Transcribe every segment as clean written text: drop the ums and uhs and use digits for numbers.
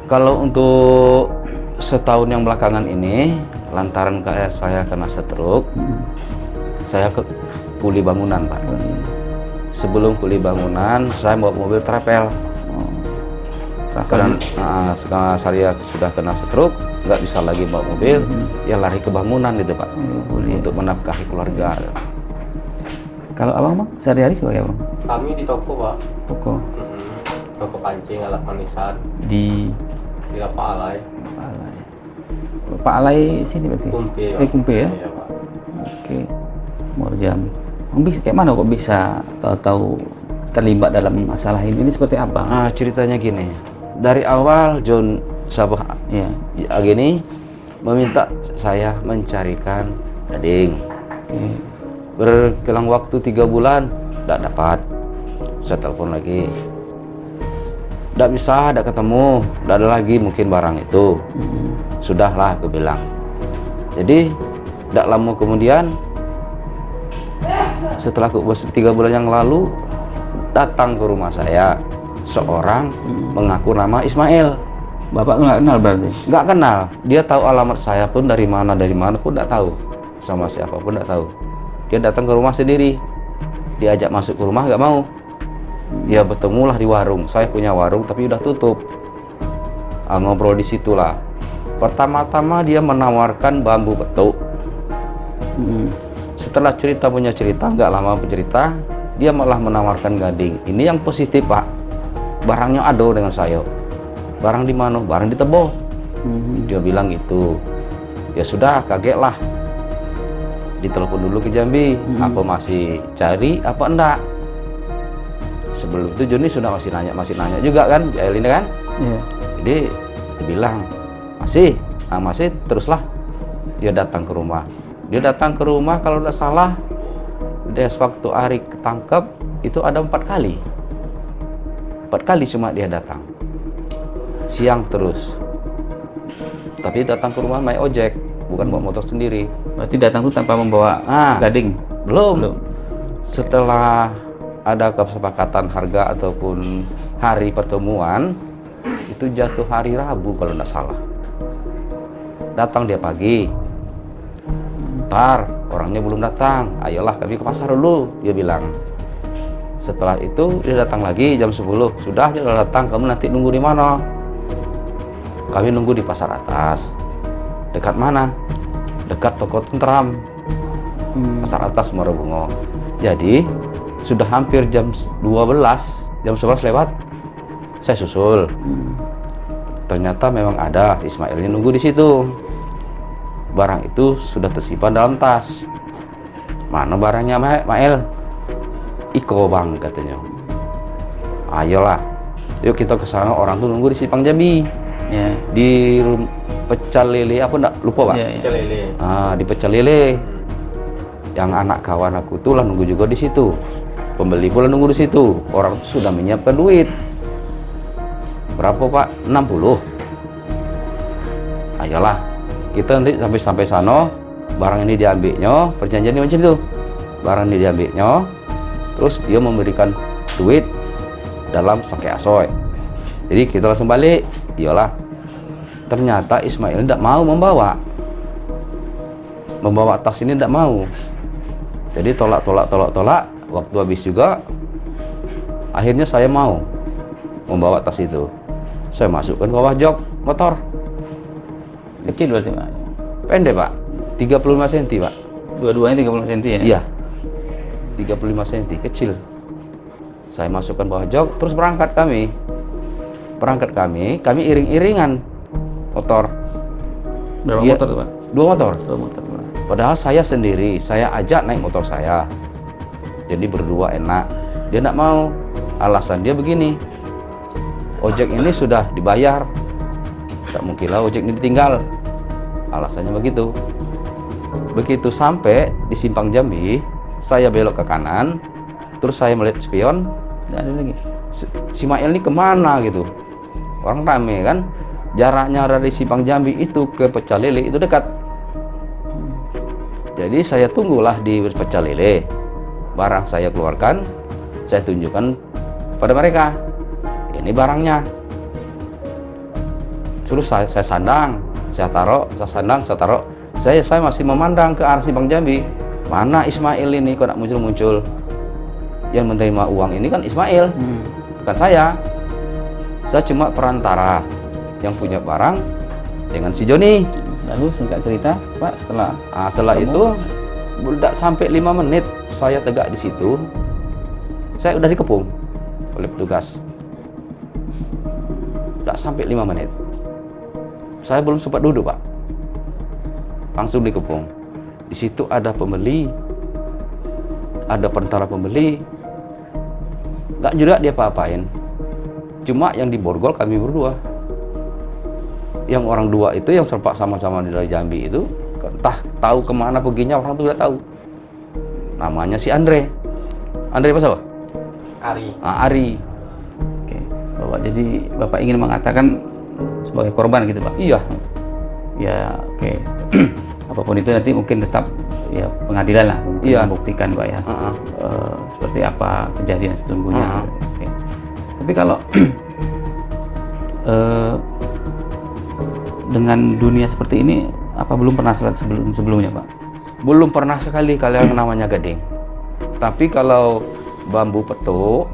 Kalau untuk setahun yang belakangan ini, lantaran kayak saya kena stroke, saya ke kuli bangunan, Pak. Sebelum kuli bangunan, saya bawa mobil trapel. Karena saya sudah kena stroke, nggak bisa lagi bawa mobil, ya lari ke bangunan gitu, Pak, untuk menafkahi keluarga. Kalau abang, Bang, sehari-hari sebagai abang? Kami di toko, Pak. Toko? Toko pancing, alat manisan. Di Pak Alay. Pak Alay sini berarti? Kumpi, Pak. Kumpi ya? Iya, Pak. Oke, Muar Jambi. Bisa kayak mana kok bisa tahu terlibat dalam masalah ini seperti apa? Ceritanya gini, dari awal John Sabah ya gini meminta saya mencarikan gading. Berkelang waktu 3 bulan, tidak dapat. Saya telepon lagi, tidak bisa, tidak ketemu, tidak ada lagi mungkin barang itu. Sudahlah, aku bilang. Jadi tidak lama kemudian, setelah 3 bulan yang lalu, datang ke rumah saya seorang mengaku nama Ismail. Bapak nggak kenal berarti? Nggak kenal. Dia tahu alamat saya pun dari mana pun nggak tahu. Sama siapa pun nggak tahu. Dia datang ke rumah sendiri. Diajak masuk ke rumah nggak mau. Ya bertemulah di warung. Saya punya warung tapi udah tutup. Ngobrol di situlah. Pertama-tama dia menawarkan bambu betuk. Setelah punya cerita, nggak lama bercerita, dia malah menawarkan gading. Ini yang positif, Pak. Barangnya ado dengan saya. Barang di mana? Barang di Tebo. Dia bilang gitu. Ya sudah, kaget lah. Ditelepon dulu ke Jambi. Apa masih cari apa enggak? Sebelum itu Joni sudah masih nanya juga kan, Jael ini kan? Jadi dia bilang masih teruslah. Dia datang ke rumah. Kalau tidak salah, dia waktu hari ketangkep itu ada 4 kali. 4 kali cuma dia datang. Siang terus. Tapi datang ke rumah naik ojek, bukan bawa motor sendiri. Berarti datang tuh tanpa membawa gading? Belum. Setelah ada kesepakatan harga ataupun hari pertemuan, itu jatuh hari Rabu kalau tidak salah. Datang dia pagi. Ntar orangnya belum datang, ayolah kami ke pasar dulu, dia bilang. Setelah itu dia datang lagi jam 10. Sudah, dia udah datang, kamu nanti nunggu di mana? Kami nunggu di pasar atas. Dekat mana? Dekat toko tentram. Pasar atas Muara Bungo. Jadi sudah hampir jam 12, jam 11 lewat, saya susul. Ternyata memang ada Ismail ini nunggu di situ. Barang itu sudah tersimpan dalam tas. Mana barangnya, Mael? Iko, Bang, katanya. Ayolah, yuk kita ke sana. Orang tuh nunggu di Simpang Jambi. Di Pecel Lele apa enggak lupa, Pak? Pecel Lele. Di Pecel Lele. Yang anak kawan aku tuh lah nunggu juga di situ. Pembeli pula nunggu di situ. Orang tuh sudah menyiapkan duit. Berapa, Pak? 60. Ayolah, kita nanti sampai sana, barang ini diambilnya, perjanjiannya macam itu. Barang ini diambilnya, terus dia memberikan duit dalam sakai asoy. Jadi kita langsung balik. Iyalah. Ternyata Ismail tidak mau membawa tas ini, tidak mau. Jadi tolak. Waktu habis juga. Akhirnya saya mau membawa tas itu. Saya masukkan ke bawah jok motor. Kecil berarti, Pak? Pendek, Pak. 35 cm, Pak. Dua-duanya 35 cm ya? Iya. 35 cm, kecil. Saya masukkan bawah jok, terus berangkat kami. Kami iring-iringan motor. Berapa motor tuh, Pak? 2 motor. 2 motor, Pak. Padahal saya sendiri, saya ajak naik motor saya. Jadi berdua enak. Dia tidak mau. Alasan dia begini. Ojek ini sudah dibayar. Tak mungkinlah ojek ini ditinggal. Alasannya begitu. Begitu sampai di Simpang Jambi, saya belok ke kanan, terus saya melihat spion, tidak ada lagi. Si Mael ini kemana gitu. Orang rame kan. Jaraknya dari Simpang Jambi itu ke Pecel Lele itu dekat. Jadi saya tunggulah di Pecel Lele. Barang saya keluarkan, saya tunjukkan pada mereka. Ini barangnya. Terus saya sandang, saya taruh, saya sandang, saya taruh. Saya masih memandang ke arah si Bang Jambi. Mana Ismail ini kok nak muncul-muncul? Yang menerima uang ini kan Ismail, bukan saya. Saya cuma perantara yang punya barang dengan si Joni. Lalu singkat cerita, Pak, Setelah itu tidak sampai 5 menit saya tegak di situ, saya udah dikepung oleh petugas. Tidak sampai 5 menit. Saya belum sempat duduk, Pak. Langsung dikepung. Di situ ada pembeli, ada perantara pembeli. Nggak juga dia apa-apain. Cuma yang diborgol kami berdua. Yang orang dua itu yang serpak sama-sama dari Jambi itu, entah tahu kemana perginya orang itu tidak tahu. Namanya si Andre. Andre apa siapa? Ari. Ari. Oke. Jadi Bapak ingin mengatakan sebagai korban gitu, Pak? Iya. Ya, oke. Apapun itu nanti mungkin tetap ya pengadilan lah mungkin Iya. membuktikan, Pak ya. Seperti apa kejadian sesungguhnya. Oke. Tapi kalau dengan dunia seperti ini, apa belum pernah sebelumnya, Pak? Belum pernah sekali kalau yang namanya gading. Tapi kalau bambu petuk,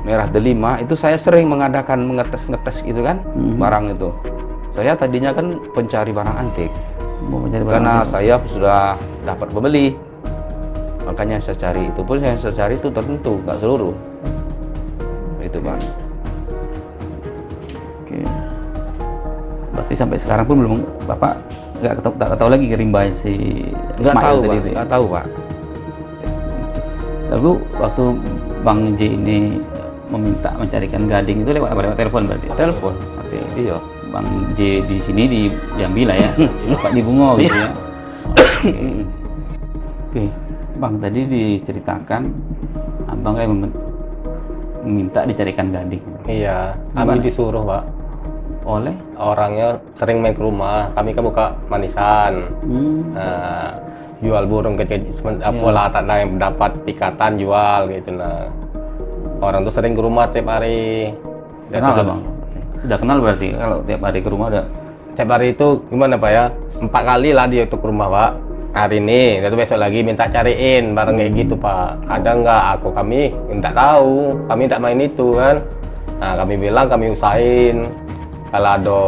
merah delima itu saya sering mengadakan mengetes gitu kan, barang itu. Saya tadinya kan pencari barang antik. Mau mencari barang Karena antik? saya sudah dapat pembeli. Makanya saya cari itu pun saya cari itu tertentu, nggak seluruh. Itu, Pak. Oke. Berarti sampai sekarang pun belum Bapak nggak tahu lagi rimba si Nggak Ismail tahu, tadi Pak. itu ya? Nggak tahu, Pak. Lalu waktu Bang J ini meminta mencarikan gading itu lewat apa? Lewat telepon berarti? Telepon. Oke. Iya. Bang J di sini di Jambi lah ya, Bapak di Bungo gitu ya. Oke. Bang, tadi diceritakan Abang kayak meminta dicarikan gading. Iya, Gimana? kami disuruh, Pak. Oleh? Orangnya sering main ke rumah. Kami kan buka manisan. Nah, jual burung kecil, apalah tak ada yang dapat pikatan jual gitu. Nah, orang tuh sering ke rumah tiap hari. Dan Kenal terus- Bang? Udah kenal berarti kalau tiap hari ke rumah udah. Tiap hari itu gimana, Pak ya? 4 kali lah dia tuh ke rumah, Pak. Hari ini, dan besok lagi minta cariin barang kayak gitu, Pak. Ada nggak? Kami minta tahu. Kami tak main itu kan. Nah, kami bilang kami usahain. Kalau ada,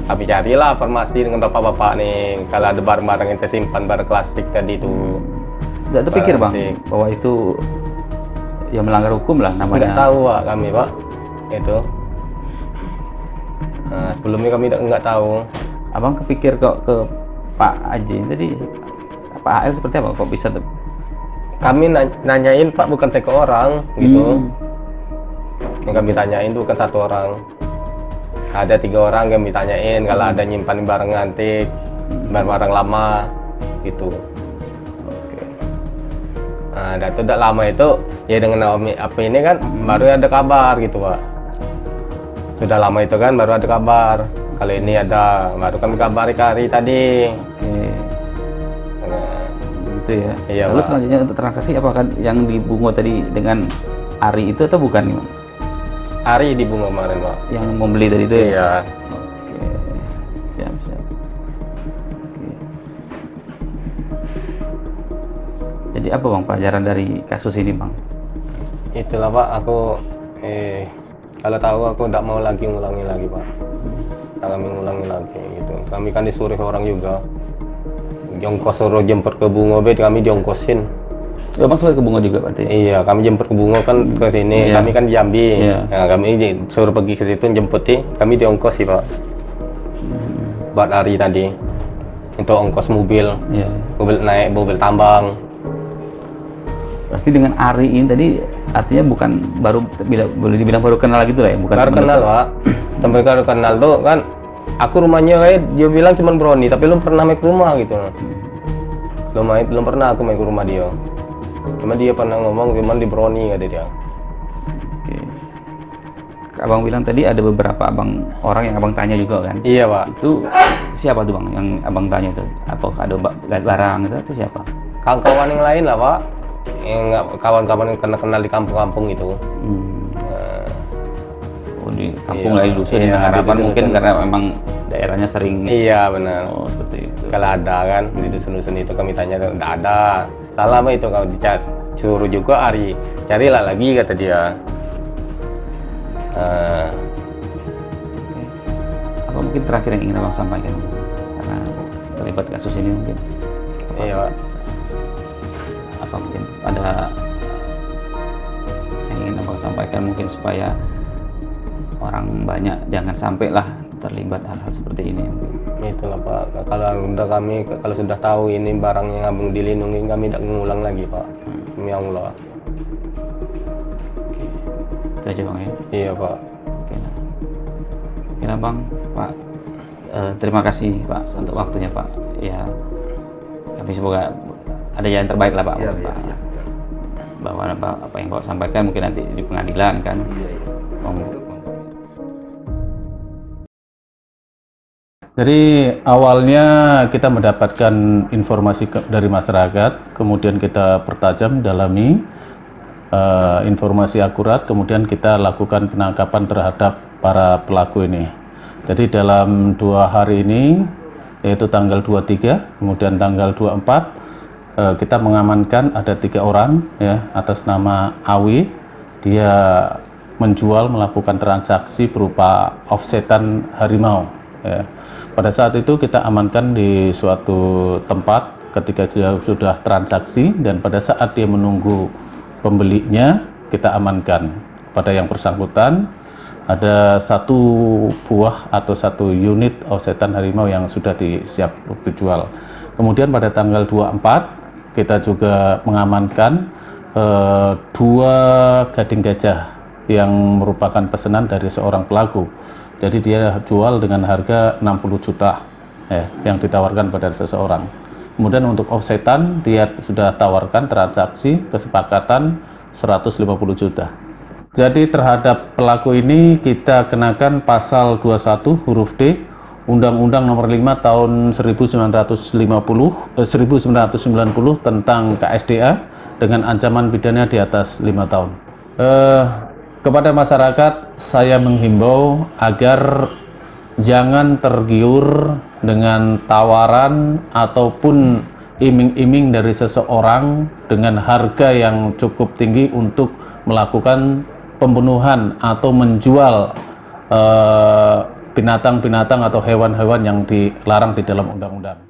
kami carilah informasi dengan bapak-bapak nih. Kalau ada barang-barang yang tersimpan, barang klasik tadi itu. Tidak terpikir Bang Antik. bahwa itu ya melanggar hukum lah Nggak namanya. tahu, Pak, kami, Pak. Itu. Nah, sebelumnya kami nggak tahu. Abang kepikir kok ke Pak Aji tadi, Pak AL seperti apa? Kok bisa tuh? Kami nanyain, Pak, bukan saya ke orang gitu. Yang kami tanyain itu bukan 1 orang, ada 3 orang yang ditanyain kalau ada nyimpan barang antik, barang-barang lama gitu. Nah, dan itu udah lama itu ya dengan apa ini kan baru ada kabar gitu, Pak. Sudah lama itu kan baru ada kabar. Kalau ini ada, baru kami kabari hari tadi. Oke, Nah, gitu ya. Iya, Lalu Pak. selanjutnya untuk transaksi apakah yang di Bungo tadi dengan Ari itu atau bukan nih, Bang? hari di Bunga kemarin, Pak. Yang membeli tadi itu ya? Iya. Oke, siap. Oke. Jadi apa Bang pelajaran dari kasus ini Bang? Itulah, Pak, aku kalau tahu aku tidak mau lagi ngulangi lagi, Pak. Tidak kami ngulangi lagi gitu. Kami kan disuruh orang juga. Jongkos suruh jemput ke Bungo, kami diongkosin. Ya, Bang sempat ke Bungo juga berarti? Iya, kami jemput ke Bungo kan ke sini. Iya. Kami kan di Jambi. Iya. Nah, kami suruh pergi ke situ jemputi. Kami diongkosi, Pak. Buat hari tadi. Untuk ongkos mobil. Iya. Mobil naik, mobil tambang. Berarti dengan Ari ini tadi artinya bukan baru boleh dibilang baru kenal gitu lah ya? Bukan Baru teman kenal, dekat. Pak. Temen baru kenal tuh kan. Aku rumahnya kayak dia bilang cuma Broni, tapi belum pernah main ke rumah gitu. Belum pernah aku main ke rumah dia. Cuma dia pernah ngomong cuma di Broni kata dia. Oke. Abang bilang tadi ada beberapa orang yang abang tanya juga kan? Iya, Pak. Itu siapa tuh Bang yang abang tanya tuh? Apakah ada barang itu atau siapa? Kawan-kawan yang lain lah, Pak. Yang kawan-kawan yang kenal di kampung-kampung itu. Hmm. Nah, di kampung Iya, lah, di dusun, di iya, di harapan dusun-dusun. mungkin karena memang daerahnya sering. Iya benar. Oh, seperti itu. Kalau ada kan di dusun-dusun itu kami tanya, tidak ada. Salah mah itu kalau disuruh juga Ari, carilah lagi kata dia. Apa mungkin terakhir yang ingin abang sampaikan karena terlibat kasus ini mungkin? Iya Pak. Apa mungkin ada yang ingin abang sampaikan mungkin supaya orang banyak jangan sampai lah terlibat hal-hal seperti ini mungkin. Itulah Pak. Kalau sudah tahu ini barang yang abang dilindungi, kami tidak mengulang lagi Pak. Demi Allah. Oke. Itu aja bang ya. Iya Pak. Oke lah. Oke lah bang, Pak. Terima kasih Pak untuk waktunya Pak. Ya, kami semoga ada jalan terbaik lah Pak. Iya, untuk iya, Pak. iya. Bahwa apa yang Bapak sampaikan mungkin nanti di pengadilan kan. Jadi awalnya kita mendapatkan informasi dari masyarakat, kemudian kita pertajam, dalami informasi akurat, kemudian kita lakukan penangkapan terhadap para pelaku ini. Jadi dalam 2 hari ini, yaitu tanggal 23, kemudian tanggal 24, kita mengamankan ada 3 orang ya atas nama Awi. Dia menjual, melakukan transaksi berupa offsetan harimau. Ya. Pada saat itu kita amankan di suatu tempat ketika dia sudah transaksi, dan pada saat dia menunggu pembelinya kita amankan. Pada yang bersangkutan ada 1 buah atau 1 unit offsetan harimau yang sudah disiap untuk dijual. Kemudian pada tanggal 24 kita juga mengamankan 2 gading gajah yang merupakan pesanan dari seorang pelaku. Jadi dia jual dengan harga 60 juta ya, yang ditawarkan pada seseorang. Kemudian untuk offsetan dia sudah tawarkan transaksi kesepakatan 150 juta. Jadi terhadap pelaku ini kita kenakan pasal 21 huruf D Undang-Undang Nomor 5 Tahun 1990 tentang KSDA dengan ancaman pidana di atas 5 tahun. Kepada masyarakat saya menghimbau agar jangan tergiur dengan tawaran ataupun iming-iming dari seseorang dengan harga yang cukup tinggi untuk melakukan pembunuhan atau menjual binatang-binatang atau hewan-hewan yang dilarang di dalam undang-undang.